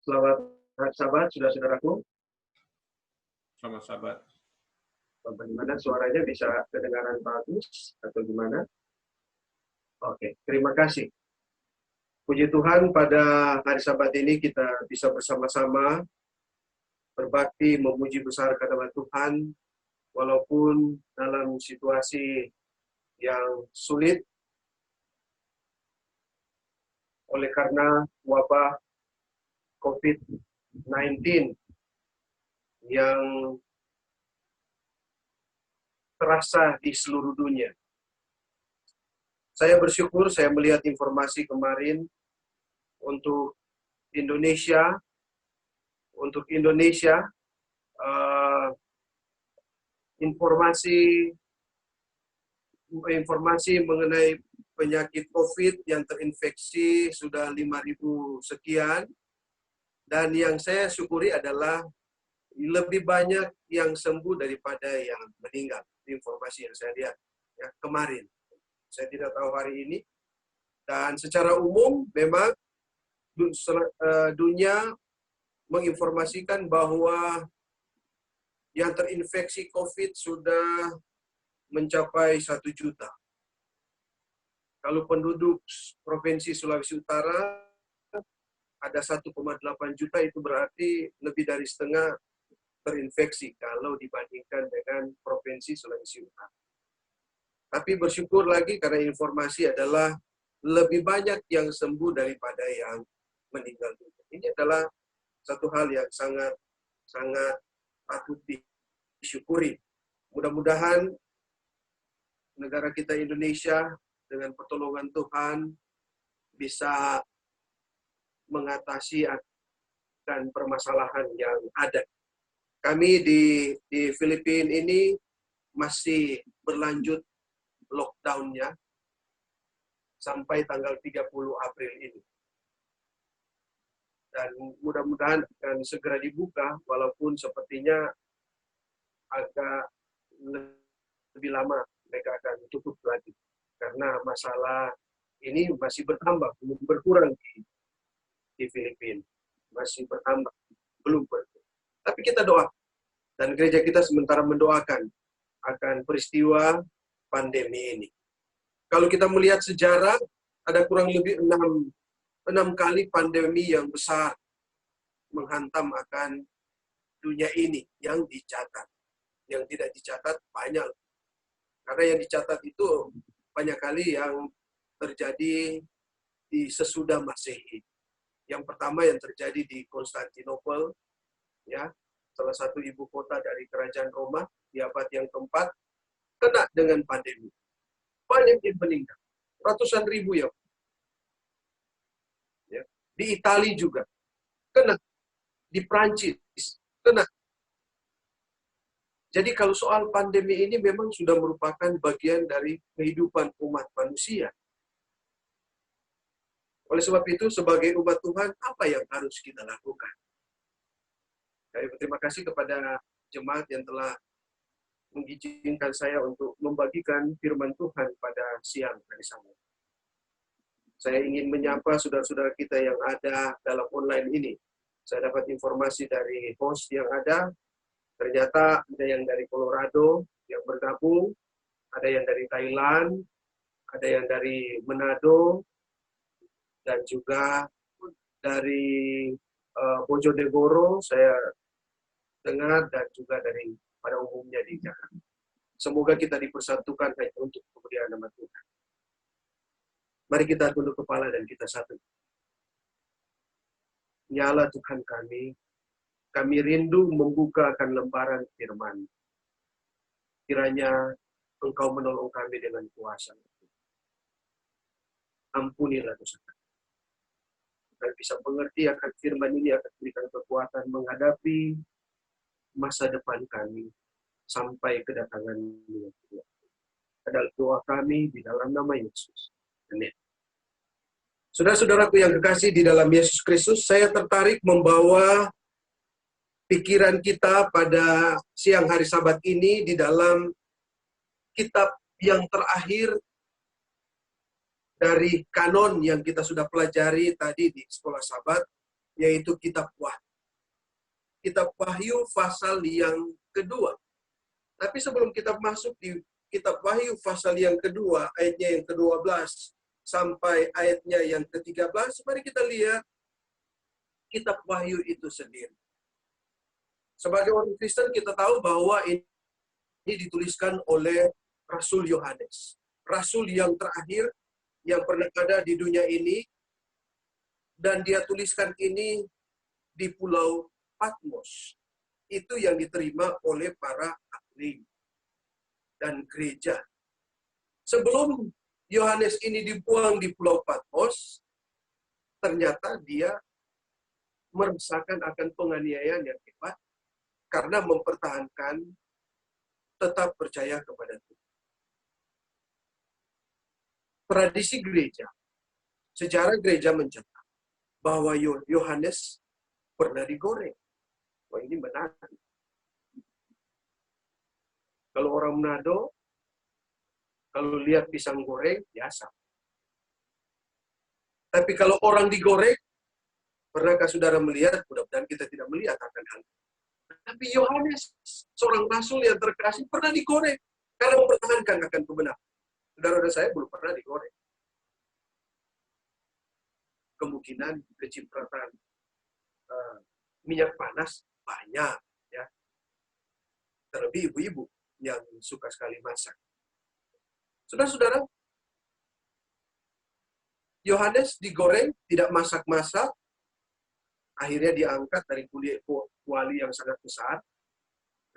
Selamat hari Sabat, saudara-saudaraku. Selamat Sabat. Bagaimana suaranya, bisa kedengaran bagus atau gimana? Oke, terima kasih. Puji Tuhan, pada hari Sabat ini kita bisa bersama-sama berbakti memuji besar nama Tuhan, walaupun dalam situasi yang sulit oleh karena wabah COVID-19 yang terasa di seluruh dunia. Saya bersyukur saya melihat informasi kemarin untuk Indonesia, informasi mengenai penyakit COVID yang terinfeksi sudah 5.000 sekian, dan yang saya syukuri adalah lebih banyak yang sembuh daripada yang meninggal. Informasi yang saya lihat ya, kemarin. Saya tidak tahu hari ini. Dan secara umum memang dunia menginformasikan bahwa yang terinfeksi COVID sudah mencapai 1 juta. Kalau penduduk Provinsi Sulawesi Utara ada 1,8 juta, itu berarti lebih dari setengah terinfeksi kalau dibandingkan dengan Provinsi Sulawesi Utara. Tapi bersyukur lagi karena informasi adalah lebih banyak yang sembuh daripada yang meninggal dunia. Ini adalah satu hal yang sangat patut disyukuri. Mudah-mudahan negara kita Indonesia dengan pertolongan Tuhan bisa mengatasi akan permasalahan yang ada. Kami di Filipina ini masih berlanjut lockdown-nya sampai tanggal 30 April ini. Dan mudah-mudahan akan segera dibuka, walaupun sepertinya agak lebih lama mereka akan tutup lagi. Karena masalah ini masih bertambah, belum berkurang di Filipina. Masih bertambah, belum berkurang. Tapi kita doa, dan gereja kita sementara mendoakan akan peristiwa pandemi ini. Kalau kita melihat sejarah, ada kurang lebih 6 kali pandemi yang besar menghantam akan dunia ini yang dicatat. Yang tidak dicatat banyak. Karena yang dicatat itu banyak kali yang terjadi di sesudah Masehi. Yang pertama yang terjadi di Konstantinopel, ya, salah satu ibu kota dari kerajaan Roma di abad yang keempat, kena dengan pandemi. Banyak yang meninggal. Ratusan ribu ya. Di Italia juga kena. Di Prancis kena. Jadi kalau soal pandemi ini memang sudah merupakan bagian dari kehidupan umat manusia. Oleh sebab itu, sebagai umat Tuhan, apa yang harus kita lakukan? Saya berterima kasih kepada jemaat yang telah mengizinkan saya untuk membagikan firman Tuhan pada siang hari Sabat. Saya ingin menyapa saudara-saudara kita yang ada dalam online ini. Saya dapat informasi dari host yang ada, ternyata ada yang dari Colorado yang bergabung, ada yang dari Thailand, ada yang dari Manado, dan juga dari Bojonegoro, saya dengar, dan juga dari pada umumnya di Jakarta. Semoga kita dipersatukan hanya untuk kemuliaan nama Tuhan. Mari kita tunduk kepala dan kita satu. Nyala Tuhan kami rindu membukakan lembaran firman. Kiranya Engkau menolong kami dengan kuasa. Ampunilah dosa kami. Kami bisa mengerti akan firman ini, akan berikan kekuatan menghadapi masa depan kami sampai kedatangan Tuhan. Adalah doa kami di dalam nama Yesus. Amin. Saudara-saudaraku yang kekasih di dalam Yesus Kristus, saya tertarik membawa pikiran kita pada siang hari Sabat ini di dalam kitab yang terakhir dari kanon yang kita sudah pelajari tadi di sekolah Sabat, yaitu Kitab Wahyu. Kitab Wahyu pasal yang kedua. Tapi sebelum kita masuk di Kitab Wahyu pasal yang kedua, ayatnya yang ke-12 sampai ayatnya yang ke-13, mari kita lihat Kitab Wahyu itu sendiri. Sebagai orang Kristen kita tahu bahwa ini dituliskan oleh Rasul Yohanes. Rasul yang terakhir yang pernah ada di dunia ini, dan dia tuliskan ini di Pulau Patmos. Itu yang diterima oleh para ahli dan gereja. Sebelum Yohanes ini dibuang di Pulau Patmos, ternyata dia merasakan akan penganiayaan yang hebat karena mempertahankan tetap percaya kepada Tuhan. Tradisi gereja, sejarah gereja mencatat bahwa Yohanes pernah digoreng. Wah, ini menarik. Kalau orang Manado, kalau lihat pisang goreng, biasa. Tapi kalau orang digoreng, pernahkah saudara melihat? Mudah-mudahan kita tidak melihat akan hal itu. Tapi Yohanes, seorang rasul yang terkasih, pernah digoreng karena mempertahankan akan kebenaran. Saudara saya belum pernah digoreng. Kemungkinan kecipratan minyak panas banyak, ya. Terlebih ibu-ibu yang suka sekali masak. Saudara-saudara, Yohanes digoreng, tidak masak-masak, akhirnya diangkat dari kuali yang sangat besar,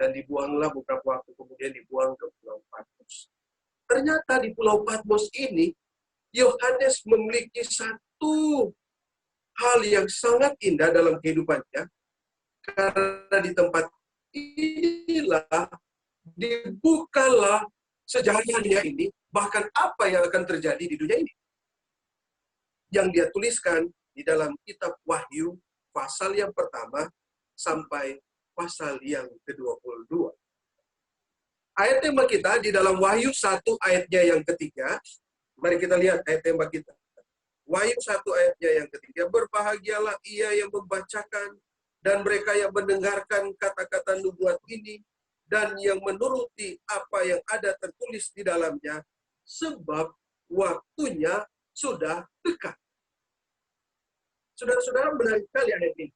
dan dibuanglah beberapa waktu kemudian dibuang ke Pulau Patmos. Ternyata di Pulau Patmos ini, Yohanes memiliki satu hal yang sangat indah dalam kehidupannya, karena di tempat inilah dibukalah sejarahnya ini, bahkan apa yang akan terjadi di dunia ini. Yang dia tuliskan di dalam Kitab Wahyu, pasal yang pertama sampai pasal yang ke-22. Ayat tema kita di dalam Wahyu 1 ayatnya yang ketiga. Mari kita lihat ayat tema kita. Wahyu 1 ayatnya yang ketiga. Berbahagialah ia yang membacakan dan mereka yang mendengarkan kata-kata nubuat ini dan yang menuruti apa yang ada tertulis di dalamnya, sebab waktunya sudah dekat. Saudara-saudara, menarik sekali ayat ini.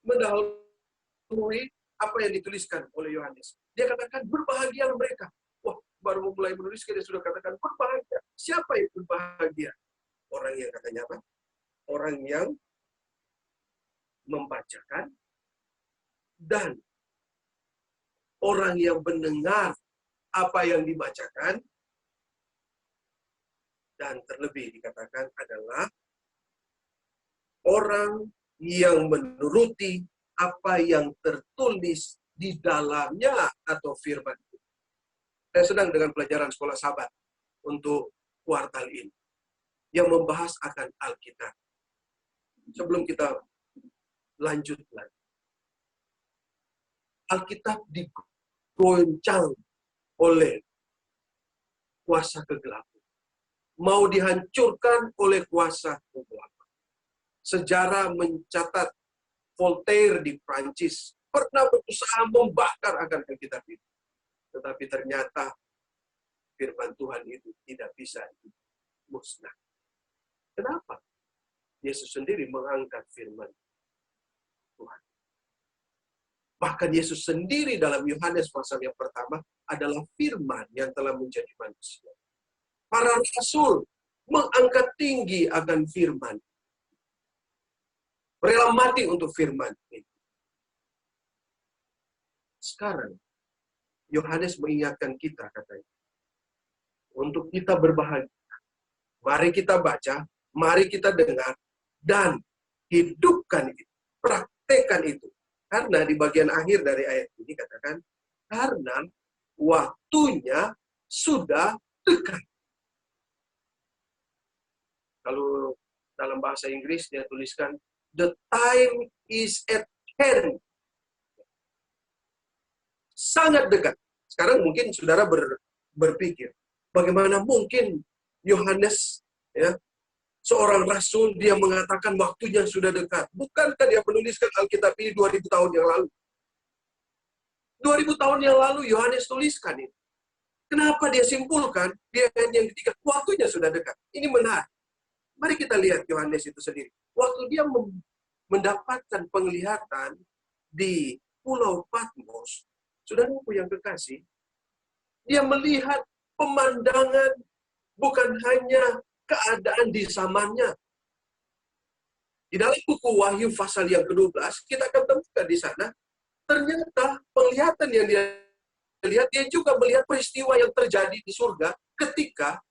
Mendahului apa yang dituliskan oleh Yohanes. Dia katakan, berbahagialah mereka. Wah, baru mulai menuliskan, dia sudah katakan, berbahagia. Siapa yang berbahagia? Orang yang katanya apa? Orang yang membacakan dan orang yang mendengar apa yang dibacakan, dan terlebih dikatakan adalah orang yang menuruti apa yang tertulis di dalamnya atau firman itu. Saya sedang dengan pelajaran sekolah sahabat untuk kuartal ini yang membahas akan Alkitab. Sebelum kita lanjut lagi, Alkitab digoncang oleh kuasa kegelapan. Mau dihancurkan oleh kuasa kegelapan. Sejarah mencatat Voltaire di Prancis pernah berusaha membakar akan Alkitab itu. Tetapi ternyata firman Tuhan itu tidak bisa musnah. Kenapa? Yesus sendiri mengangkat firman Tuhan. Bahkan Yesus sendiri dalam Yohanes pasal yang pertama adalah firman yang telah menjadi manusia. Para rasul mengangkat tinggi akan firman. Rela mati untuk firman itu. Sekarang, Yohanes mengingatkan kita, katanya, untuk kita berbahagia. Mari kita baca, mari kita dengar, dan hidupkan itu, praktekkan itu. Karena di bagian akhir dari ayat ini katakan, karena waktunya sudah dekat. Kalau dalam bahasa Inggris dia tuliskan, the time is at hand. Sangat dekat. Sekarang mungkin saudara berpikir, bagaimana mungkin Yohanes ya Seorang rasul, dia mengatakan waktunya sudah dekat. Bukankah dia menuliskan Alkitab ini 2000 tahun yang lalu? 2000 tahun yang lalu Yohanes tuliskan ini. Kenapa dia simpulkan di ayat yang ketiga, waktunya sudah dekat. Ini menarik. Mari kita lihat Yohanes itu sendiri. Waktu dia mendapatkan penglihatan di Pulau Patmos, saudaraku yang kekasih, dia melihat pemandangan bukan hanya keadaan di zamannya. Di dalam buku Wahyu pasal yang ke-12, kita akan temukan di sana, ternyata penglihatan yang dia lihat, dia juga melihat peristiwa yang terjadi di surga ketika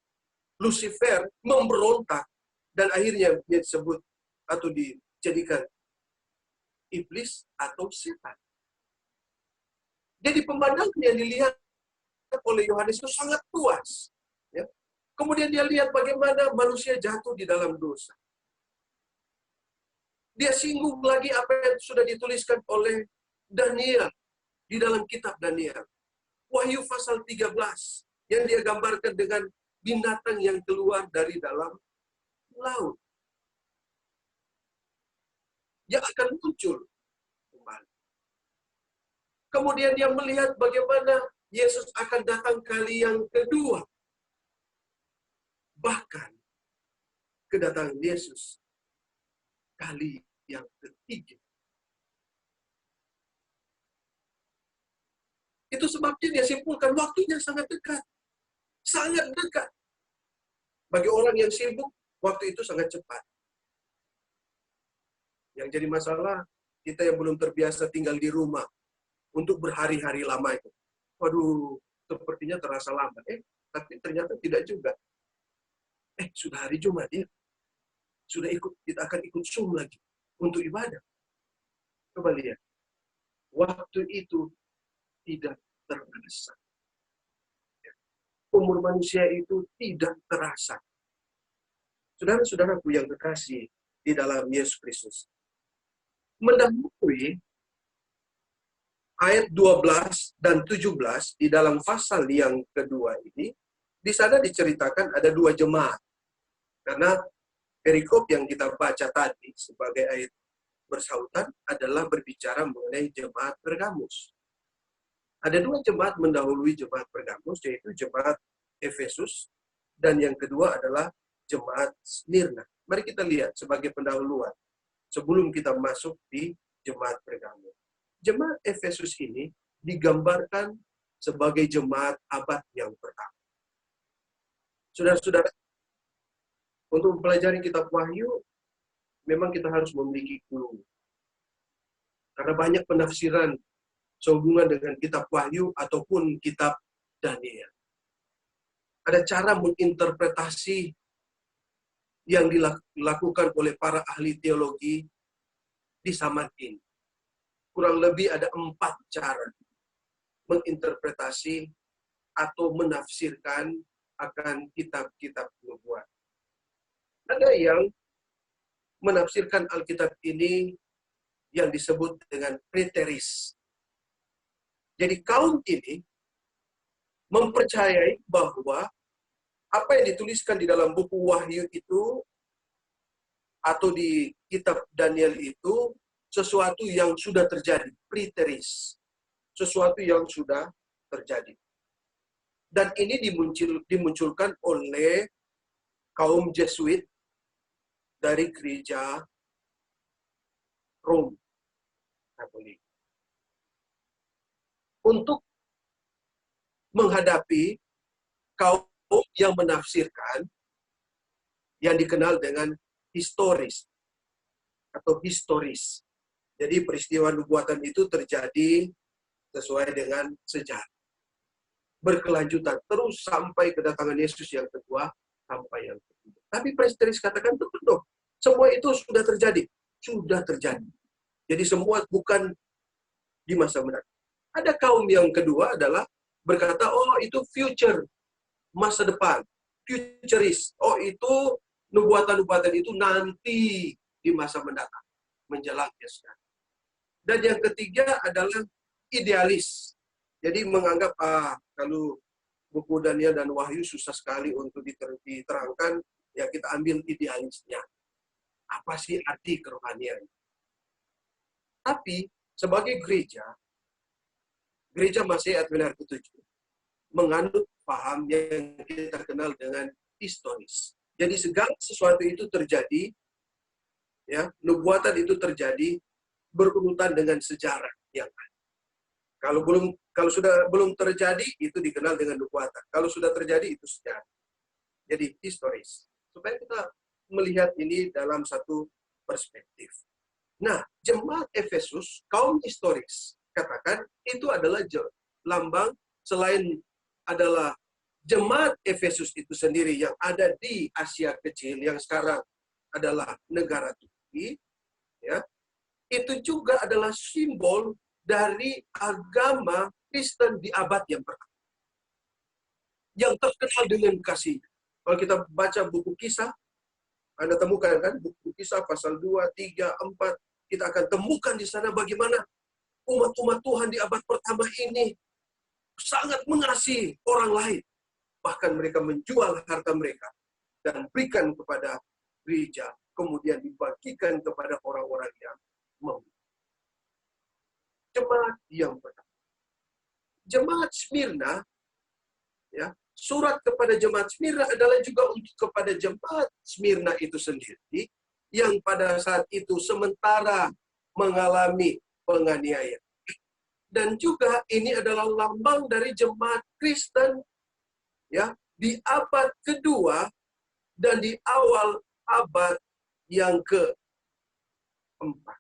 Lucifer memberontak dan akhirnya dia disebut atau dijadikan iblis atau setan. Jadi pemandangan yang dilihat oleh Yohanes itu sangat luas. Ya. Kemudian dia lihat bagaimana manusia jatuh di dalam dosa. Dia singgung lagi apa yang sudah dituliskan oleh Daniel di dalam kitab Daniel. Wahyu pasal 13 yang dia gambarkan dengan binatang yang keluar dari dalam laut. Yang akan muncul kembali. Kemudian dia melihat bagaimana Yesus akan datang kali yang kedua. Bahkan kedatangan Yesus kali yang ketiga. Itu sebabnya dia simpulkan waktunya sangat dekat. Sangat dekat. Bagi orang yang sibuk, waktu itu sangat cepat. Yang jadi masalah, kita yang belum terbiasa tinggal di rumah untuk berhari-hari lama itu. Waduh, sepertinya terasa lama. Tapi ternyata tidak juga. Sudah hari Jumat ya. Sudah kita akan ikut Zoom lagi untuk ibadah. Coba lihat. Waktu itu tidak terasa. Umur manusia itu tidak terasa. Saudara-saudaraku yang kekasih di dalam Yesus Kristus. Mendahului ayat 12 dan 17 di dalam pasal yang kedua ini, di sana diceritakan ada dua jemaat. Karena perikop yang kita baca tadi sebagai ayat bersautan adalah berbicara mengenai jemaat Pergamus. Ada dua jemaat mendahului jemaat Pergamus, yaitu jemaat Efesus, dan yang kedua adalah jemaat Smyrna. Mari kita lihat sebagai pendahuluan, sebelum kita masuk di jemaat Pergamus. Jemaat Efesus ini digambarkan sebagai jemaat abad yang pertama. Saudara-saudara, untuk mempelajari kitab Wahyu, memang kita harus memiliki clue. Karena banyak penafsiran sehubungan dengan kitab Wahyu ataupun kitab Daniel. Ada cara menginterpretasi yang dilakukan oleh para ahli teologi di zaman ini. Kurang lebih ada 4 cara menginterpretasi atau menafsirkan akan kitab-kitab nubuat. Ada yang menafsirkan Alkitab ini yang disebut dengan preteris. Jadi kaum ini mempercayai bahwa apa yang dituliskan di dalam buku Wahyu itu atau di kitab Daniel itu sesuatu yang sudah terjadi, preteris. Sesuatu yang sudah terjadi. Dan ini dimunculkan oleh kaum Jesuit dari gereja Rom Katolik. Untuk menghadapi kaum yang menafsirkan yang dikenal dengan historis atau historis. Jadi peristiwa nubuatan itu terjadi sesuai dengan sejarah. Berkelanjutan terus sampai kedatangan Yesus yang kedua sampai yang ketiga. Tapi preteris katakan betul, semua itu sudah terjadi. Sudah terjadi. Jadi semua bukan di masa mendatang. Ada kaum yang kedua adalah berkata, oh itu future, masa depan, futurist. Oh itu nubuatan-nubuatan itu nanti di masa mendatang, menjelang Yesus. Dan yang ketiga adalah idealis. Jadi menganggap, kalau buku Daniel dan Wahyu susah sekali untuk diterangkan, Ya, kita ambil idealisnya. Apa sih arti kerohanian? Tapi sebagai gereja Masih Advent ke-7 menganut paham yang kita kenal dengan historis. Jadi segala sesuatu itu terjadi, ya, nubuatan itu terjadi berurutan dengan sejarah yang ada. Kalau sudah belum terjadi, itu dikenal dengan nubuatan. Kalau sudah terjadi, itu sejarah. Jadi historis. Supaya kita melihat ini dalam satu perspektif. Nah, jemaat Efesus, kaum historis, katakan itu adalah lambang, selain adalah jemaat Efesus itu sendiri yang ada di Asia Kecil, yang sekarang adalah negara Turki, ya, itu juga adalah simbol dari agama Kristen di abad yang pertama. Yang terkenal dengan kasih. Kalau kita baca buku Kisah, Anda temukan kan, buku Kisah pasal 2, 3, 4, kita akan temukan di sana bagaimana umat-umat Tuhan di abad pertama ini sangat mengasihi orang lain. Bahkan mereka menjual harta mereka dan berikan kepada gereja, kemudian dibagikan kepada orang-orang yang membutuhkan. Jemaat yang pertama. Jemaat Smyrna, ya, surat kepada jemaat Smyrna adalah juga untuk kepada jemaat Smyrna itu sendiri, yang pada saat itu sementara mengalami penganiayaan. Dan juga ini adalah lambang dari jemaat Kristen, ya, di abad kedua dan di awal abad yang keempat.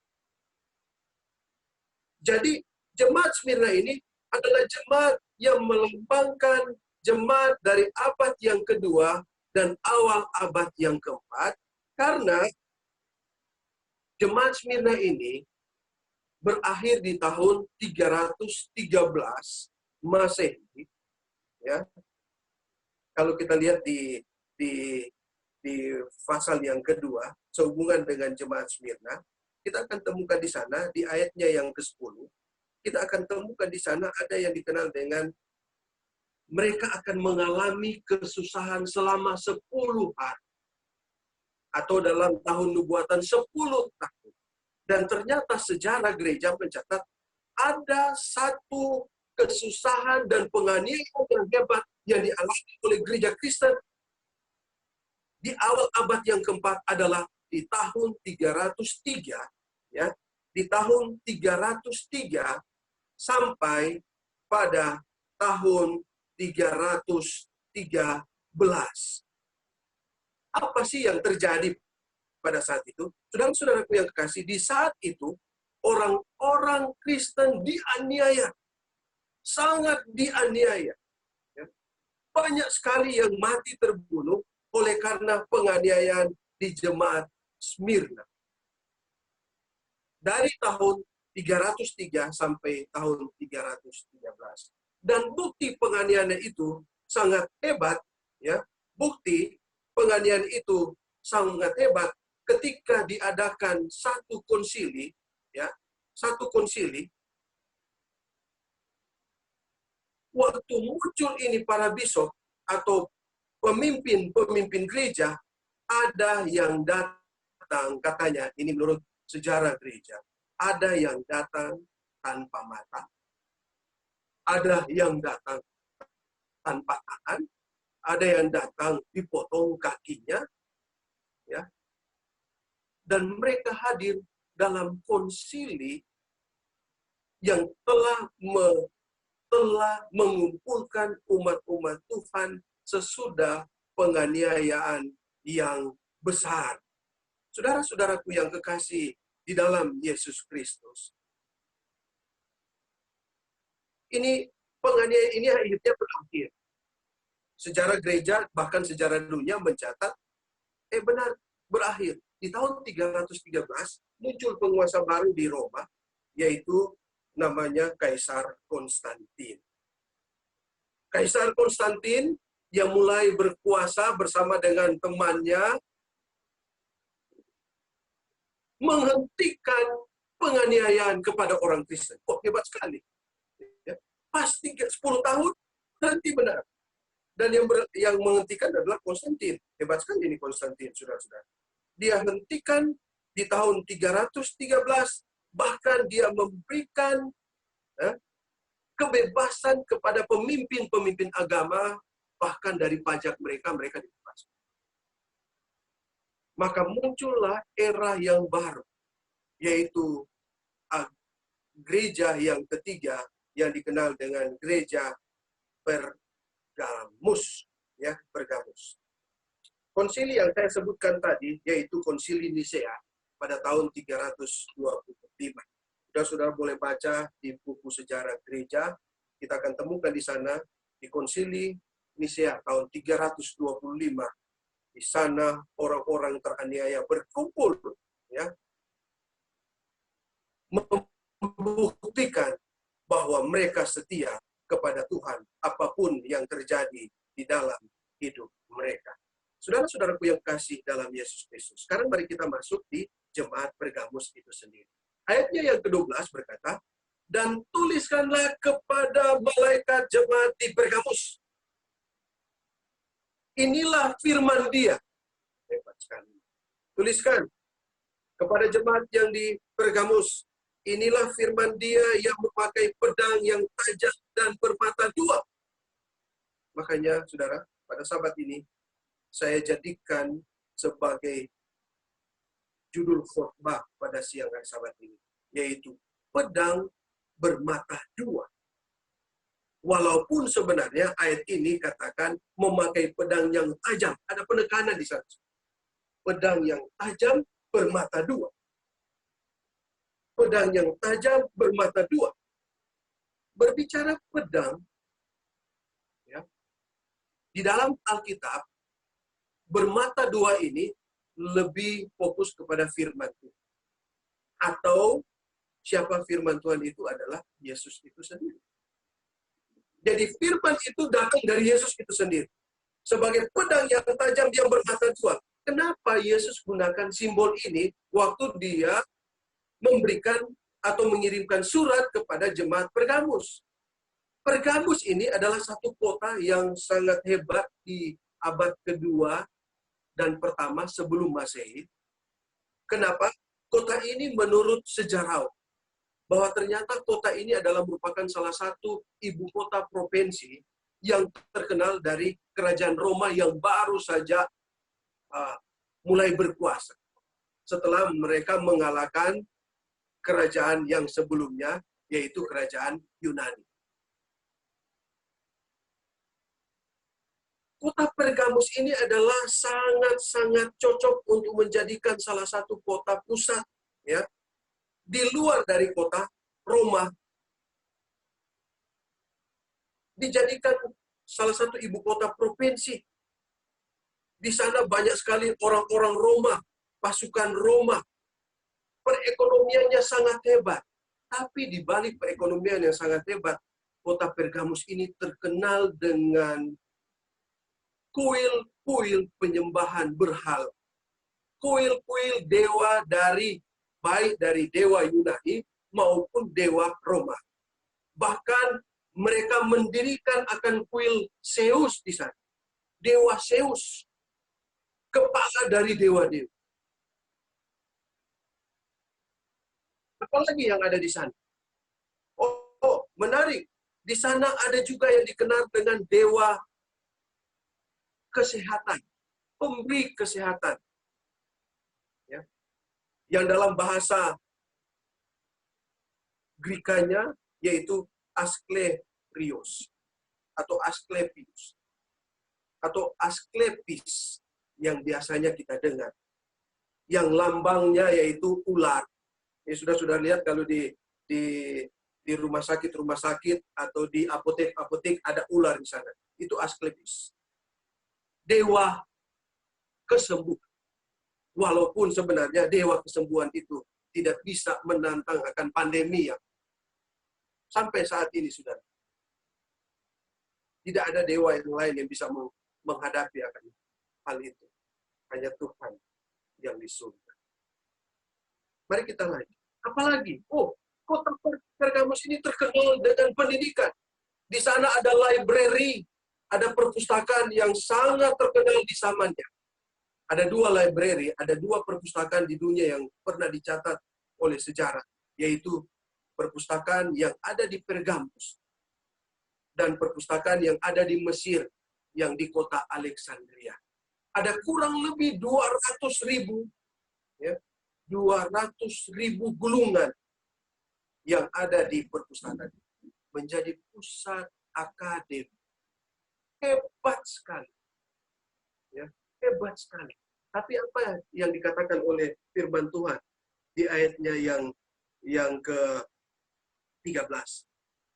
Jadi jemaat Smyrna ini adalah jemaat yang melambangkan jemaat dari abad yang kedua dan awal abad yang keempat, karena jemaat Smyrna ini berakhir di tahun 313 Masehi, ya. Kalau kita lihat di pasal yang kedua, sehubungan dengan jemaat Smyrna, kita akan temukan di sana, di ayatnya yang ke-10, kita akan temukan di sana ada yang dikenal dengan mereka akan mengalami kesusahan selama 10 hari. Atau dalam tahun nubuatan 10 tahun. Dan ternyata sejarah gereja mencatat ada satu kesusahan dan penganiayaan yang hebat yang dialami oleh gereja Kristen di awal abad yang keempat adalah di tahun 303, ya, di tahun 303 sampai pada tahun 313. Apa sih yang terjadi pada saat itu? Saudara-saudaraku yang kekasih, di saat itu orang-orang Kristen dianiaya, sangat dianiaya. Banyak sekali yang mati terbunuh oleh karena penganiayaan di jemaat Smyrna. Dari tahun 303 sampai tahun 313. Dan bukti penganiayaan itu sangat hebat, ya. Bukti penganiayaan itu sangat hebat ketika diadakan satu konsili, ya. Satu konsili. Waktu muncul ini para bishop atau pemimpin gereja, ada yang datang, katanya, ini menurut sejarah gereja, ada yang datang tanpa mata, ada yang datang tanpa tangan, ada yang datang dipotong kakinya, ya. Dan mereka hadir dalam konsili yang telah mengumpulkan umat-umat Tuhan sesudah penganiayaan yang besar. Saudara-saudaraku yang kekasih di dalam Yesus Kristus. Ini penganiayaan ini akhirnya berakhir. Sejarah gereja, bahkan sejarah dunia mencatat, benar, berakhir. Di tahun 313, muncul penguasa baru di Roma, yaitu namanya Kaisar Konstantin. Kaisar Konstantin yang mulai berkuasa bersama dengan temannya menghentikan penganiayaan kepada orang Kristen. Oh, hebat sekali. Ya, pasti 10 tahun, nanti benar. Dan yang menghentikan adalah Konstantin. Hebat sekali ini Konstantin, saudara-saudara. Dia hentikan di tahun 313, bahkan dia memberikan kebebasan kepada pemimpin-pemimpin agama, bahkan dari pajak mereka dibebaskan. Maka muncullah era yang baru, yaitu gereja yang ketiga yang dikenal dengan gereja Pergamus, ya, Pergamus. Konsili yang saya sebutkan tadi yaitu Konsili Nisea pada tahun 325. Saudara boleh baca di buku sejarah gereja, kita akan temukan di sana di Konsili Nisea tahun 325. Di sana orang-orang teraniaya berkumpul, ya, membuktikan bahwa mereka setia kepada Tuhan apapun yang terjadi di dalam hidup mereka. Saudara-saudaraku yang kasih dalam Yesus Kristus. Sekarang mari kita masuk di jemaat Pergamus itu sendiri. Ayatnya yang ke-12 berkata, dan tuliskanlah kepada malaikat jemaat di Pergamus. Inilah firman Dia. Hebat sekali. Tuliskan kepada jemaat yang di Pergamus. Inilah firman Dia yang memakai pedang yang tajam dan bermata dua. Makanya, saudara, pada sabat ini, saya jadikan sebagai judul khotbah pada siang hari sabat ini, yaitu pedang bermata dua. Walaupun sebenarnya ayat ini katakan memakai pedang yang tajam, ada penekanan di sana. Pedang yang tajam bermata dua. Pedang yang tajam bermata dua. Berbicara pedang, ya, di dalam Alkitab, bermata dua ini lebih fokus kepada firman Tuhan. Atau siapa firman Tuhan itu adalah Yesus itu sendiri. Jadi firman itu datang dari Yesus itu sendiri. Sebagai pedang yang tajam yang bermata dua. Kenapa Yesus gunakan simbol ini waktu Dia memberikan atau mengirimkan surat kepada jemaat Pergamus? Pergamus ini adalah satu kota yang sangat hebat di abad kedua dan pertama sebelum Masehi. Kenapa? Kota ini menurut sejarawan, bahwa ternyata kota ini adalah merupakan salah satu ibu kota provinsi yang terkenal dari kerajaan Roma yang baru saja mulai berkuasa. Setelah mereka mengalahkan kerajaan yang sebelumnya, yaitu kerajaan Yunani. Kota Pergamus ini adalah sangat-sangat cocok untuk menjadikan salah satu kota pusat, ya, di luar dari kota Roma. Dijadikan salah satu ibu kota provinsi. Di sana banyak sekali orang-orang Roma, pasukan Roma. Perekonomiannya sangat hebat. Tapi di balik perekonomian yang sangat hebat, kota Pergamus ini terkenal dengan kuil-kuil penyembahan berhala. Kuil-kuil dewa baik dari dewa Yunani maupun dewa Roma. Bahkan mereka mendirikan akan kuil Zeus di sana. Dewa Zeus. Kepala dari dewa-dewa. Apalagi yang ada di sana? Oh, menarik. Di sana ada juga yang dikenal dengan dewa kesehatan. Pemberi kesehatan. Ya. Yang dalam bahasa Grikanya yaitu Asklepios atau Asklepios atau Asklepis yang biasanya kita dengar, yang lambangnya yaitu ular. Ya, sudah lihat kalau di rumah sakit atau di apotek ada ular di sana. Itu Asklepis. Dewa kesembuhan. Walaupun sebenarnya dewa kesembuhan itu tidak bisa menantang akan pandemi yang sampai saat ini, saudara. Tidak ada dewa yang lain yang bisa menghadapi akan hal itu. Hanya Tuhan yang di surga. Mari kita lanjut. Apalagi? Oh, kota Pergamus ini terkenal dengan pendidikan. Di sana ada library, Ada perpustakaan yang sangat terkenal di zamannya. Ada 2 library, ada 2 perpustakaan di dunia yang pernah dicatat oleh sejarah, yaitu perpustakaan yang ada di Pergamus dan perpustakaan yang ada di Mesir, yang di kota Alexandria. Ada kurang lebih 200.000, ya, 200.000 gulungan yang ada di perpustakaan. Menjadi pusat akademi. Hebat sekali. Ya, hebat sekali. Tapi apa yang dikatakan oleh firman Tuhan di ayatnya yang ke-13?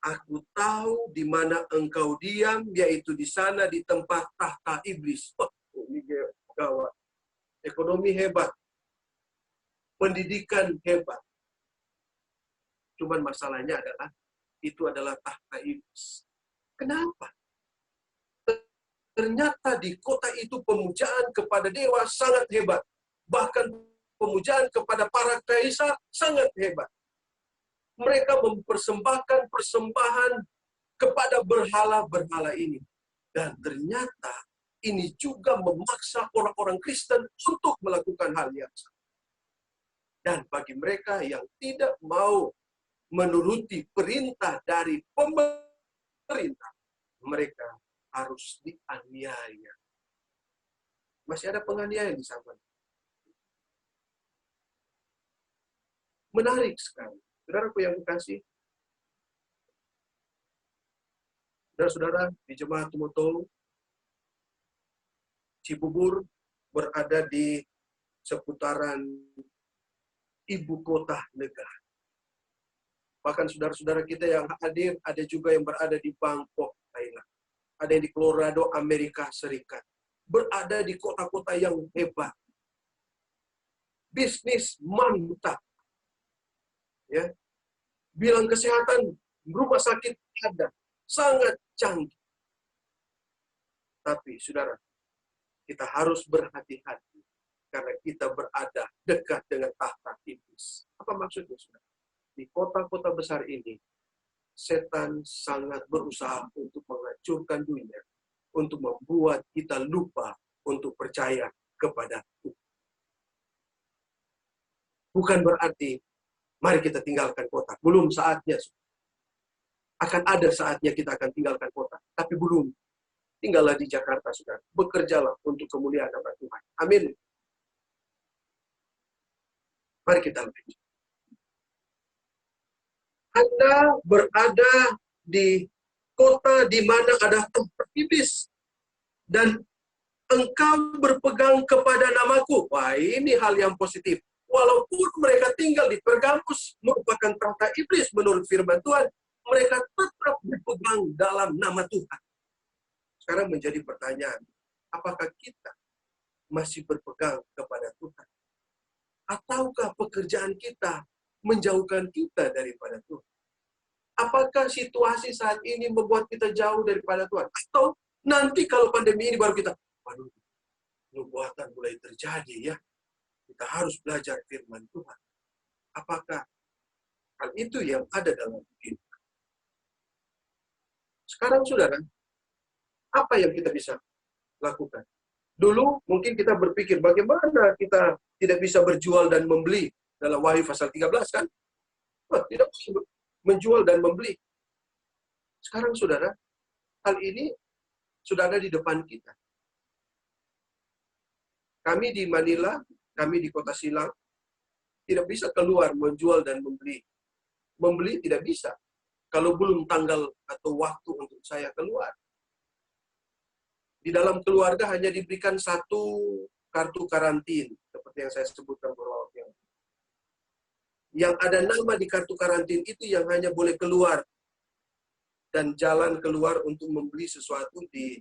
Aku tahu di mana engkau diam, yaitu di sana di tempat tahta iblis. Oh, ini gawat. Ekonomi hebat. Pendidikan hebat. Cuman masalahnya adalah itu adalah tahta iblis. Kenapa? Ternyata di kota itu pemujaan kepada dewa sangat hebat. Bahkan pemujaan kepada para kaisar sangat hebat. Mereka mempersembahkan persembahan kepada berhala-berhala ini. Dan ternyata ini juga memaksa orang-orang Kristen untuk melakukan hal yang sama. Dan bagi mereka yang tidak mau menuruti perintah dari pemerintah, mereka harus dianiaya. Masih ada penganiayaan di sana. Menarik sekali. Saudaraku yang kekasih, saudara-saudara di Jemaat Tumoto, Cibubur berada di seputaran ibu kota negara. Bahkan saudara-saudara kita yang hadir, ada juga yang berada di Bangkok, Thailand. Ada yang di Colorado, Amerika Serikat. Berada di kota-kota yang hebat. Bisnis mantap. Ya. Bilang kesehatan, rumah sakit ada. Sangat canggih. Tapi, saudara, kita harus berhati-hati. Karena kita berada dekat dengan tahta iblis. Apa maksudnya, saudara? Di kota-kota besar ini, setan sangat berusaha untuk menghancurkan dunia, untuk membuat kita lupa untuk percaya kepada Tuhan. Bukan berarti, mari kita tinggalkan kota. Belum saatnya. Akan ada saatnya kita akan tinggalkan kota. Tapi belum. Tinggallah di Jakarta, saudara. Bekerjalah untuk kemuliaan nama Tuhan. Amin. Mari kita lanjut. Anda berada di kota di mana ada tempat iblis. Dan engkau berpegang kepada namaku. Wah, ini hal yang positif. Walaupun mereka tinggal di Pergamus, merupakan tahta iblis menurut firman Tuhan, mereka tetap berpegang dalam nama Tuhan. Sekarang menjadi pertanyaan, apakah kita masih berpegang kepada Tuhan? Ataukah pekerjaan kita menjauhkan kita daripada Tuhan? Apakah situasi saat ini membuat kita jauh daripada Tuhan? Atau nanti kalau pandemi ini baru kita, waduh, nubuatan mulai terjadi ya. Kita harus belajar firman Tuhan. Apakah hal itu yang ada dalam kita? Sekarang, saudara, apa yang kita bisa lakukan? Dulu mungkin kita berpikir bagaimana kita tidak bisa berjual dan membeli dalam Wahyu pasal 13 kan? Tidak bisa menjual dan membeli. Sekarang, saudara, hal ini sudah ada di depan kita. Kami di Manila, kami di Kota Silang, tidak bisa keluar menjual dan membeli. Membeli tidak bisa, kalau belum tanggal atau waktu untuk saya keluar. Di dalam keluarga hanya diberikan 1 kartu karantin, seperti yang saya sebutkan beberapa waktu yang lalu. Yang ada nama di kartu karantin itu yang hanya boleh keluar dan jalan keluar untuk membeli sesuatu di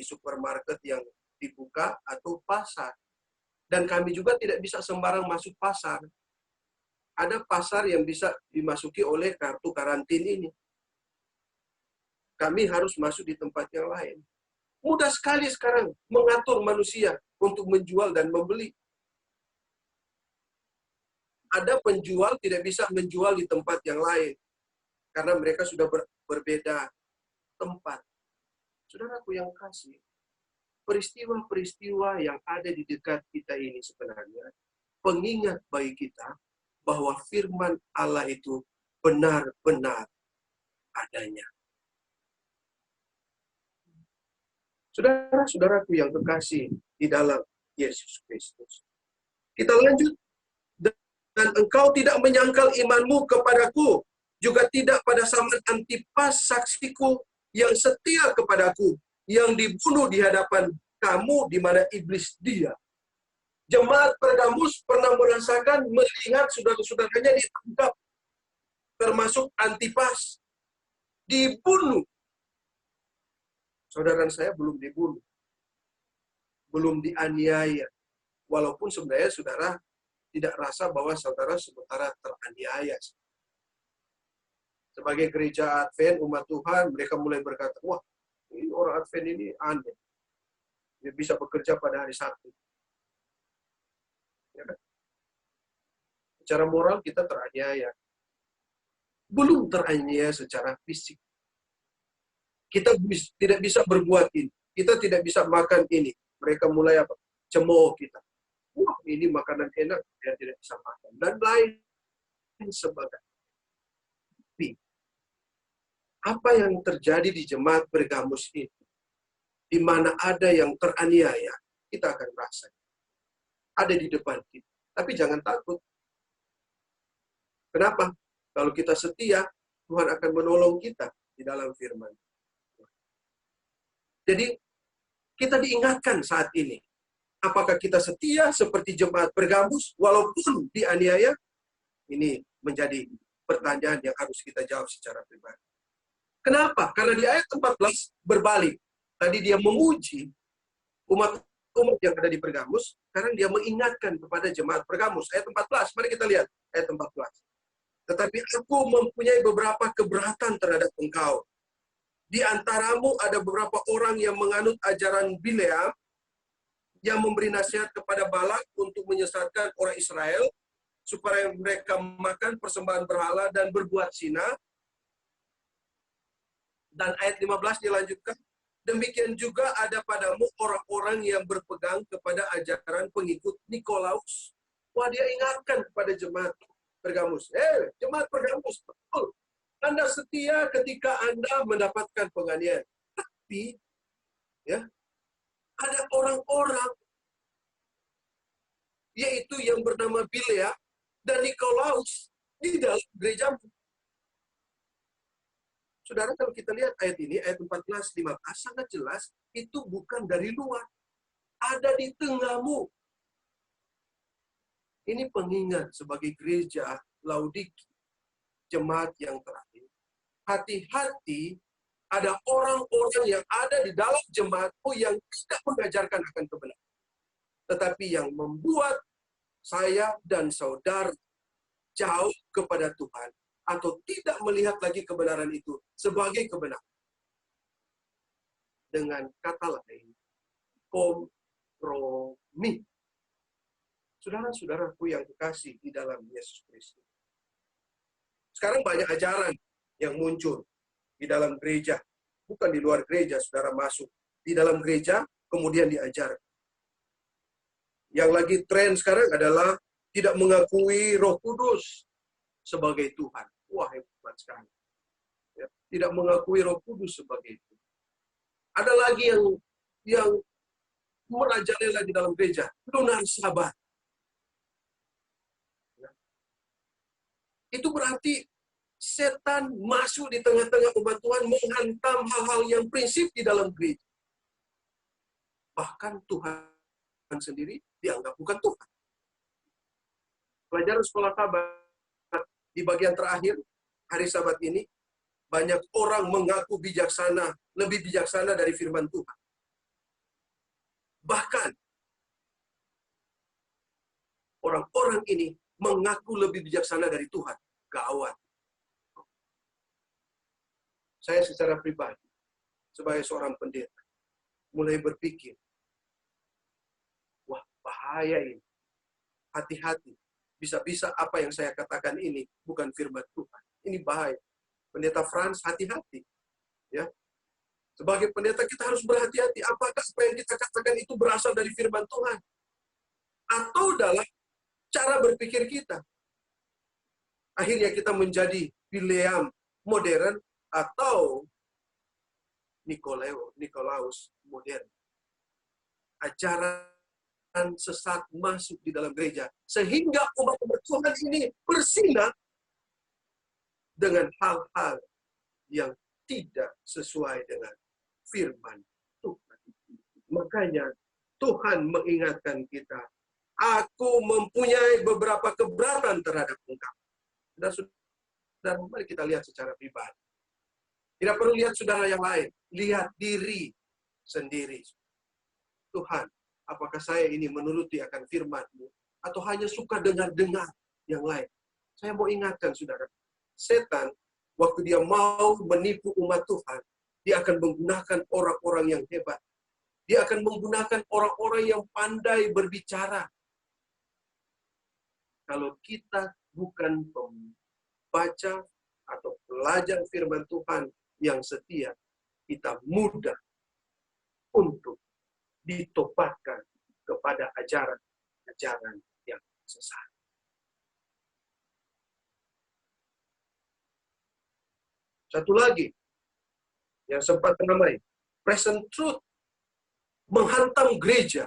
supermarket yang dibuka atau pasar. Dan kami juga tidak bisa sembarang masuk pasar. Ada pasar yang bisa dimasuki oleh kartu karantin ini. Kami harus masuk di tempat yang lain. Mudah sekali sekarang mengatur manusia untuk menjual dan membeli. Ada penjual tidak bisa menjual di tempat yang lain. Karena mereka sudah berbeda tempat. Saudaraku yang kasih, peristiwa-peristiwa yang ada di dekat kita ini sebenarnya pengingat bagi kita bahwa firman Allah itu benar-benar adanya. Saudara-saudaraku yang kekasih di dalam Yesus Kristus. Kita lanjut. Dan engkau tidak menyangkal imanmu kepadaku, juga tidak pada zaman Antipas saksiku yang setia kepadaku, yang dibunuh di hadapan kamu di mana iblis dia. Jemaat Pergamus pernah merasakan melihat saudara-saudaranya ditangkap, termasuk Antipas, dibunuh. Saudara saya belum dibunuh, belum dianiaya. Walaupun sebenarnya saudara tidak rasa bahwa saudara sementara teraniaya. Sebagai gereja Advent, umat Tuhan, mereka mulai berkata, wah, ini orang Advent ini aneh. Dia bisa bekerja pada hari Sabtu. Ya kan? Secara moral kita teraniaya. Belum teraniaya secara fisik. Kita tidak bisa berbuat ini. Kita tidak bisa makan ini. Mereka mulai apa? Cemooh kita. Wah, ini makanan enak, dia tidak bisa makan. Dan lain sebagainya. Tapi, apa yang terjadi di jemaat Pergamus itu? Di mana ada yang teraniaya, kita akan rasa. Ada di depan kita. Tapi jangan takut. Kenapa? Kalau kita setia, Tuhan akan menolong kita di dalam firman. Jadi, kita diingatkan saat ini. Apakah kita setia seperti jemaat Pergamus walaupun dianiaya? Ini menjadi pertanyaan yang harus kita jawab secara pribadi. Kenapa? Karena di ayat 14 berbalik. Tadi dia memuji umat yang ada di Pergamus, sekarang dia mengingatkan kepada jemaat Pergamus. Ayat 14, mari kita lihat ayat 14. Tetapi aku mempunyai beberapa keberatan terhadap engkau. Di antaramu ada beberapa orang yang menganut ajaran Bileam, yang memberi nasihat kepada Balak untuk menyesatkan orang Israel, supaya mereka makan persembahan berhala dan berbuat zina. Dan ayat 15 dilanjutkan, demikian juga ada padamu orang-orang yang berpegang kepada ajaran pengikut Nikolaus. Wah, dia ingatkan kepada jemaat Pergamus. Jemaat Pergamus, betul. Anda setia ketika Anda mendapatkan penganiayaan. Tapi, ya, ada orang-orang, yaitu yang bernama Bilea dan Nikolaus di dalam gerejamu. Saudara, kalau kita lihat ayat ini, ayat 14-15, sangat jelas, itu bukan dari luar. Ada di tengahmu. Ini pengingat sebagai gereja Laodiki, jemaat yang terakhir. Hati-hati, ada orang-orang yang ada di dalam jemaatmu yang tidak mengajarkan akan kebenaran. Tetapi yang membuat saya dan saudara jauh kepada Tuhan, atau tidak melihat lagi kebenaran itu sebagai kebenaran. Dengan kata lain, kompromi. Saudara-saudaraku yang kekasih di dalam Yesus Kristus. Sekarang banyak ajaran yang muncul di dalam gereja. Bukan di luar gereja, saudara masuk. Di dalam gereja, kemudian diajar. Yang lagi tren sekarang adalah tidak mengakui Roh Kudus sebagai Tuhan. Wah, hebat sekali. Ya, tidak mengakui Roh Kudus sebagai Tuhan. Ada lagi yang merajalela di dalam gereja, lunar Sabat. Ya. Itu berarti setan masuk di tengah-tengah umat Tuhan, menghantam hal-hal yang prinsip di dalam gereja. Bahkan Tuhan sendiri dianggap bukan Tuhan. Pelajaran sekolah Sabat di bagian terakhir hari Sabat ini, banyak orang mengaku bijaksana, lebih bijaksana dari firman Tuhan. Bahkan orang-orang ini mengaku lebih bijaksana dari Tuhan. Gawat. Saya secara pribadi, sebagai seorang pendeta, mulai berpikir, wah, bahaya ini. Hati-hati. Bisa-bisa apa yang saya katakan ini bukan firman Tuhan. Ini bahaya. Pendeta Frans, hati-hati. Ya. Sebagai pendeta kita harus berhati-hati. Apakah apa yang kita katakan itu berasal dari firman Tuhan? Atau dalam cara berpikir kita? Akhirnya kita menjadi Bileam modern atau Nikolaus modern. Ajaran sesat masuk di dalam gereja. Sehingga umat-umat Tuhan ini bersinar dengan hal-hal yang tidak sesuai dengan firman Tuhan. Makanya Tuhan mengingatkan kita, aku mempunyai beberapa keberatan terhadap engkau. Dan mari kita lihat secara pribadi. Tidak perlu lihat saudara yang lain. Lihat diri sendiri. Tuhan, apakah saya ini menuruti akan firman-Mu? Atau hanya suka dengar-dengar yang lain? Saya mau ingatkan saudara. Setan, waktu dia mau menipu umat Tuhan, dia akan menggunakan orang-orang yang hebat. Dia akan menggunakan orang-orang yang pandai berbicara. Kalau kita bukan pembaca atau pelajar firman Tuhan yang setia, kita mudah untuk ditopatkan kepada ajaran-ajaran yang sesat. Satu lagi yang sempat namanya present truth menghantam gereja.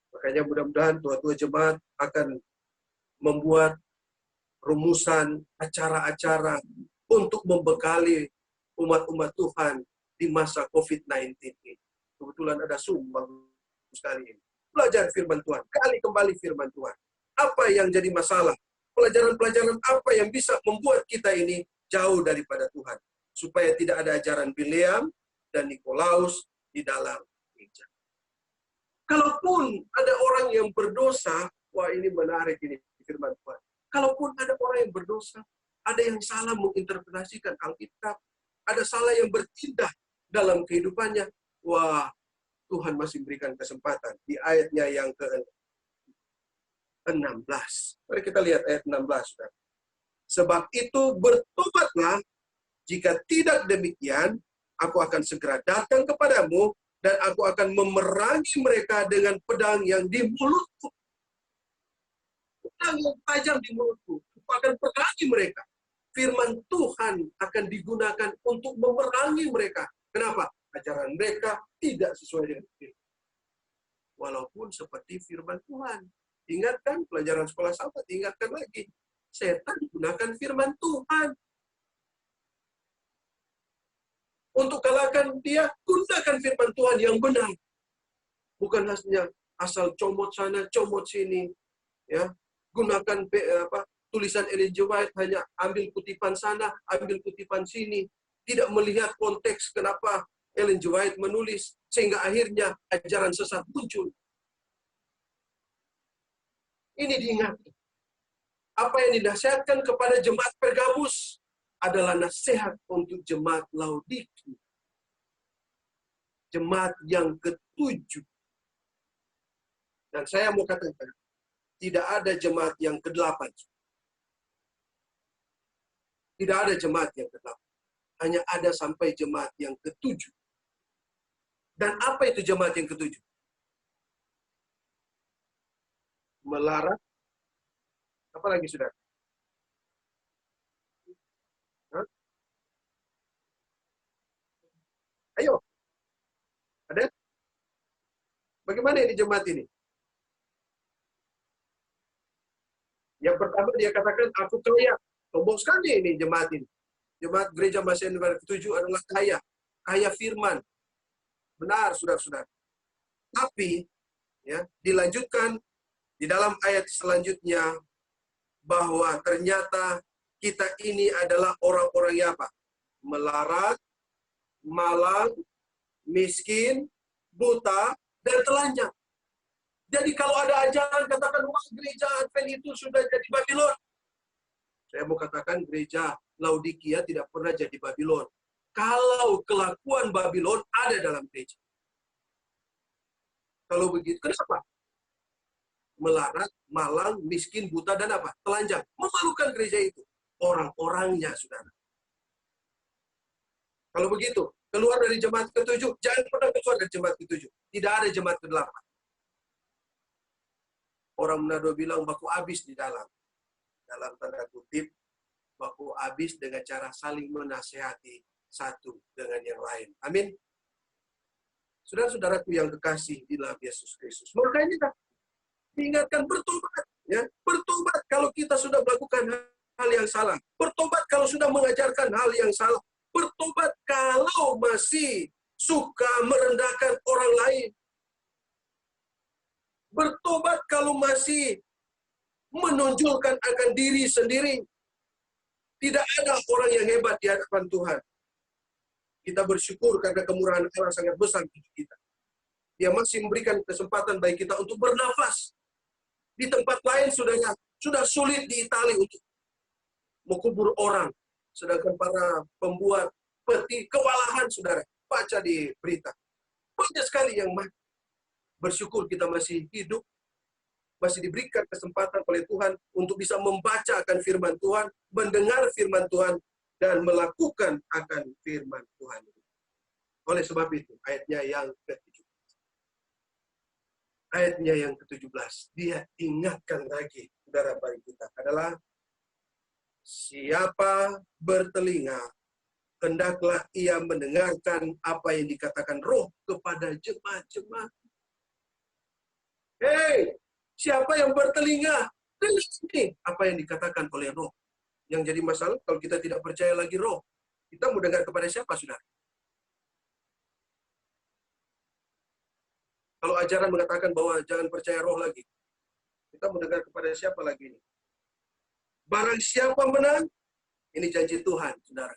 Makanya mudah-mudahan tua-tua jemaat akan membuat rumusan acara-acara untuk membekali umat-umat Tuhan di masa COVID-19 ini. Kebetulan ada sumbang sekali ini. Belajar firman Tuhan, kali kembali firman Tuhan. Apa yang jadi masalah? Pelajaran-pelajaran apa yang bisa membuat kita ini jauh daripada Tuhan? Supaya tidak ada ajaran Bileam dan Nikolaus di dalam gereja. Kalaupun ada orang yang berdosa, wah ini menarik ini firman Tuhan. Kalaupun ada orang yang berdosa, ada yang salah menginterpretasikan Alkitab, ada salah yang bertindak dalam kehidupannya, wah Tuhan masih berikan kesempatan. Di ayatnya yang ke-16. Mari kita lihat ayat 16. Saudara. Sebab itu bertobatlah, jika tidak demikian, aku akan segera datang kepadamu, dan aku akan memerangi mereka dengan pedang yang di mulutku. Pedang yang tajam di mulutku. Aku akan perangi mereka. Firman Tuhan akan digunakan untuk memerangi mereka. Kenapa? Ajaran mereka tidak sesuai dengan firman. Walaupun seperti firman Tuhan. Ingatkan pelajaran sekolah sahabat, ingatkan lagi. Setan gunakan firman Tuhan. Untuk kalahkan dia, gunakan firman Tuhan yang benar. Bukan hanya asal comot sana, comot sini. Ya, gunakan tulisan Ellen G. White, hanya ambil kutipan sana, ambil kutipan sini. Tidak melihat konteks kenapa Ellen G. White menulis, sehingga akhirnya ajaran sesat muncul. Ini diingat. Apa yang dinasihatkan kepada jemaat Pergamus adalah nasihat untuk jemaat Laodikia. Jemaat yang ke-7. Dan saya mau katakan, tidak ada jemaat yang ke-8. Tidak ada jemaat yang ke-8. Hanya ada sampai jemaat yang ke-7. Dan apa itu jemaat yang ke-7? Melarat. Apa lagi, saudara? Hah? Ayo. Ada? Bagaimana ini jemaat ini? Yang pertama dia katakan, aku kaya. Sombong sekali ini jemaat ini. Jemaat Gereja Mahasiswa Indonesia ke-7 adalah kaya. Kaya firman. Benar, saudara-saudara. Tapi, ya, dilanjutkan di dalam ayat selanjutnya, bahwa ternyata kita ini adalah orang-orang yang apa? Melarat, malang, miskin, buta, dan telanjang. Jadi kalau ada ajaran katakan, wah gereja Advent itu sudah jadi Babylon. Saya mau katakan gereja Laodikia tidak pernah jadi Babylon. Kalau kelakuan Babylon ada dalam gereja. Kalau begitu, kenapa? Melarat, malang, miskin, buta, dan apa? Telanjang. Memalukan gereja itu. Orang-orangnya, saudara. Kalau begitu, keluar dari jemaat ke-7, jangan pernah keluar dari jemaat ke-7. Tidak ada jemaat ke-8. Orang Manado bilang baku habis di dalam. Dalam tanda kutip, baku habis dengan cara saling menasehati satu dengan yang lain. Amin. Saudara-saudaraku yang kekasih di dalam Yesus Kristus. Makanya kita diingatkan bertobat. Ya, bertobat kalau kita sudah melakukan hal yang salah. Bertobat kalau sudah mengajarkan hal yang salah. Bertobat kalau masih suka merendahkan orang lain. Bertobat kalau masih menonjolkan akan diri sendiri. Tidak ada orang yang hebat di hadapan Tuhan. Kita bersyukur karena kemurahan Allah sangat besar bagi kita. Dia masih memberikan kesempatan bagi kita untuk bernafas. Di tempat lain sudah sulit di Italia untuk mengubur orang. Sedangkan para pembuat peti kewalahan, saudara. Baca di berita. Banyak sekali yang mati. Bersyukur kita masih hidup. Masih diberikan kesempatan oleh Tuhan untuk bisa membaca akan firman Tuhan, mendengar firman Tuhan, dan melakukan akan firman Tuhan. Oleh sebab itu, ayatnya yang ke-17. Ayatnya yang ke-17, dia ingatkan lagi, saudara bagi kita, adalah siapa bertelinga, hendaklah ia mendengarkan apa yang dikatakan Roh kepada jemaat-jemaat. Hei, siapa yang bertelinga, dengar ini apa yang dikatakan oleh Roh. Yang jadi masalah, kalau kita tidak percaya lagi Roh, kita mau dengar kepada siapa, saudara? Kalau ajaran mengatakan bahwa jangan percaya Roh lagi, kita mau dengar kepada siapa lagi ini? Barang siapa menang, ini janji Tuhan, saudara.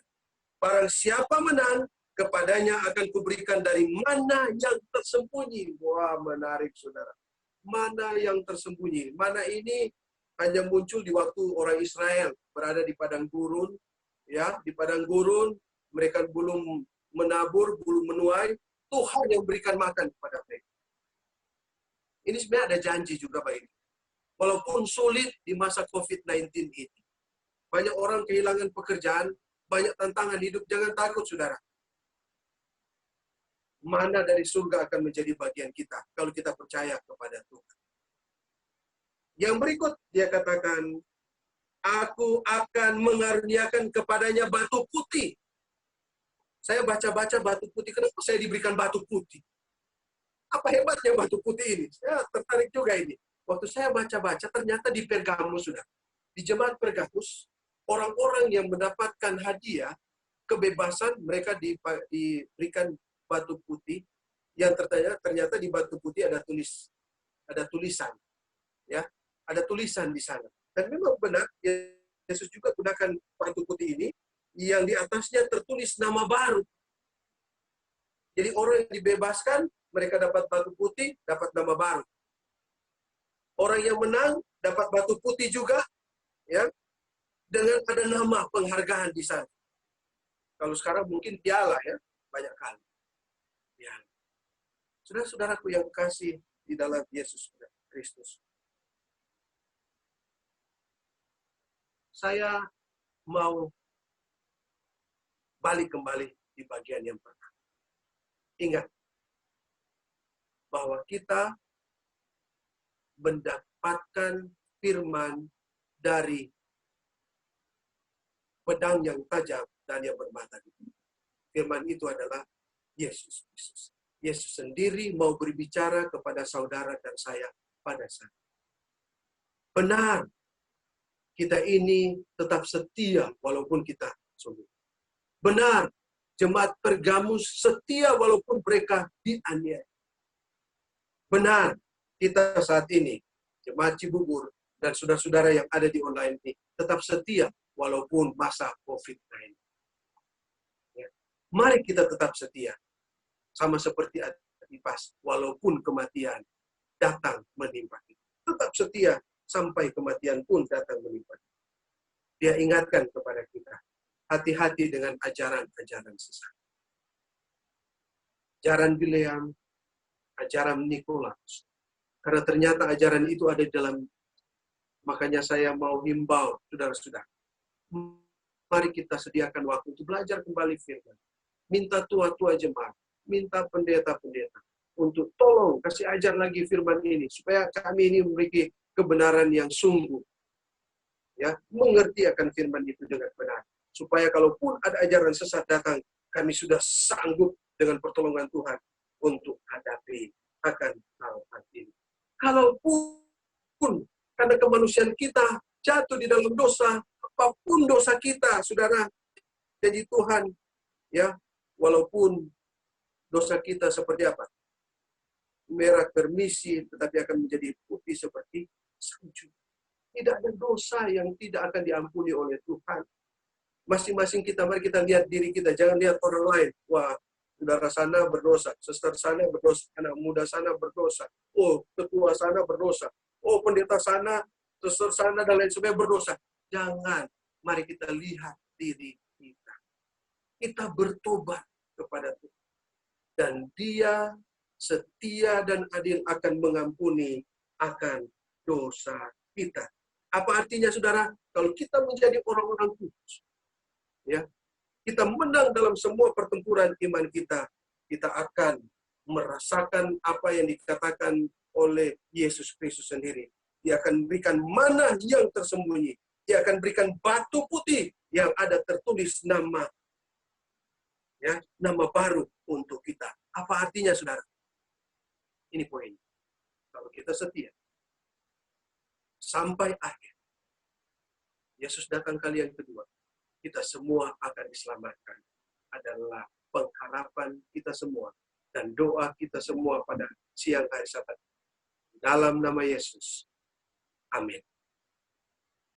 Barang siapa menang, kepadanya akan kuberikan dari mana yang tersembunyi. Wah, menarik, saudara. Mana yang tersembunyi. Mana ini hanya muncul di waktu orang Israel berada di padang gurun. Ya, di padang gurun, mereka belum menabur, belum menuai. Tuhan yang berikan makan kepada mereka. Ini sebenarnya ada janji juga bagi kita. Walaupun sulit di masa COVID-19 ini. Banyak orang kehilangan pekerjaan, banyak tantangan hidup. Jangan takut, saudara. Mana dari surga akan menjadi bagian kita kalau kita percaya kepada Tuhan. Yang berikut, dia katakan, aku akan mengaruniakan kepadanya batu putih. Saya baca-baca batu putih. Kenapa saya diberikan batu putih? Apa hebatnya batu putih ini? Saya tertarik juga ini. Waktu saya baca-baca, ternyata di Pergamus, sudah. Di jemaat Pergamus, orang-orang yang mendapatkan hadiah, kebebasan, mereka diberikan batu putih, yang ternyata di batu putih ada tulisan. Ya, ada tulisan di sana. Dan memang benar, Yesus juga gunakan batu putih ini, yang di atasnya tertulis nama baru. Jadi orang yang dibebaskan, mereka dapat batu putih, dapat nama baru. Orang yang menang, dapat batu putih juga, ya, dengan ada nama penghargaan di sana. Kalau sekarang mungkin piala, ya, banyak kali. Ya. Saudara-saudaraku yang kasih di dalam Yesus Kristus. Saya mau balik kembali di bagian yang pertama. Ingat, bahwa kita mendapatkan firman dari pedang yang tajam dan yang bermata. Firman itu adalah Yesus Kristus. Yesus sendiri mau berbicara kepada saudara dan saya pada saat. Benar, kita ini tetap setia walaupun kita sulit. Benar, jemaat Pergamus setia walaupun mereka dianiaya. Benar, kita saat ini, jemaat Cibubur dan saudara-saudara yang ada di online ini, tetap setia walaupun masa COVID-19. Ya. Mari kita tetap setia. Sama seperti Antipas, walaupun kematian datang menimpa kita. Tetap setia sampai kematian pun datang menimpa kita. Dia ingatkan kepada kita, hati-hati dengan ajaran-ajaran sesat. Ajaran Bileam, ajaran Nikolaus. Karena ternyata ajaran itu ada di dalam, makanya saya mau himbau, saudara-saudara. Mari kita sediakan waktu untuk belajar kembali firman. minta tua-tua jemaat, minta pendeta-pendeta untuk tolong kasih ajar lagi firman ini supaya kami ini memiliki kebenaran yang sungguh, ya, mengerti akan firman itu dengan benar, supaya kalaupun ada ajaran sesat datang, kami sudah sanggup dengan pertolongan Tuhan untuk hadapi akan hal-hal ini. Kalaupun karena kemanusiaan kita jatuh di dalam dosa, apapun dosa kita, saudara, jadi Tuhan, ya, walaupun dosa kita seperti apa, merah permisi, tetapi akan menjadi putih seperti salju. Tidak ada dosa yang tidak akan diampuni oleh Tuhan. Masing-masing kita, mari kita lihat diri kita, jangan lihat orang lain. Wah, saudara sana berdosa, suster sana berdosa, anak muda sana berdosa, oh, ketua sana berdosa, oh, pendeta sana, suster sana, dan lain sebagainya berdosa. Jangan, mari kita lihat diri kita. Kita bertobat kepada Tuhan. Dan Dia setia dan adil akan mengampuni akan dosa kita. Apa artinya, saudara? Kalau kita menjadi orang-orang kudus, ya, kita menang dalam semua pertempuran iman kita, kita akan merasakan apa yang dikatakan oleh Yesus Kristus sendiri. Dia akan berikan mana yang tersembunyi. Dia akan berikan batu putih yang ada tertulis nama, ya, nama baru untuk kita. Apa artinya, saudara? Ini poin. Kalau kita setia sampai akhir, Yesus datang kali yang kedua, kita semua akan diselamatkan. Adalah pengharapan kita semua dan doa kita semua pada siang hari Sabat. Dalam nama Yesus. Amin.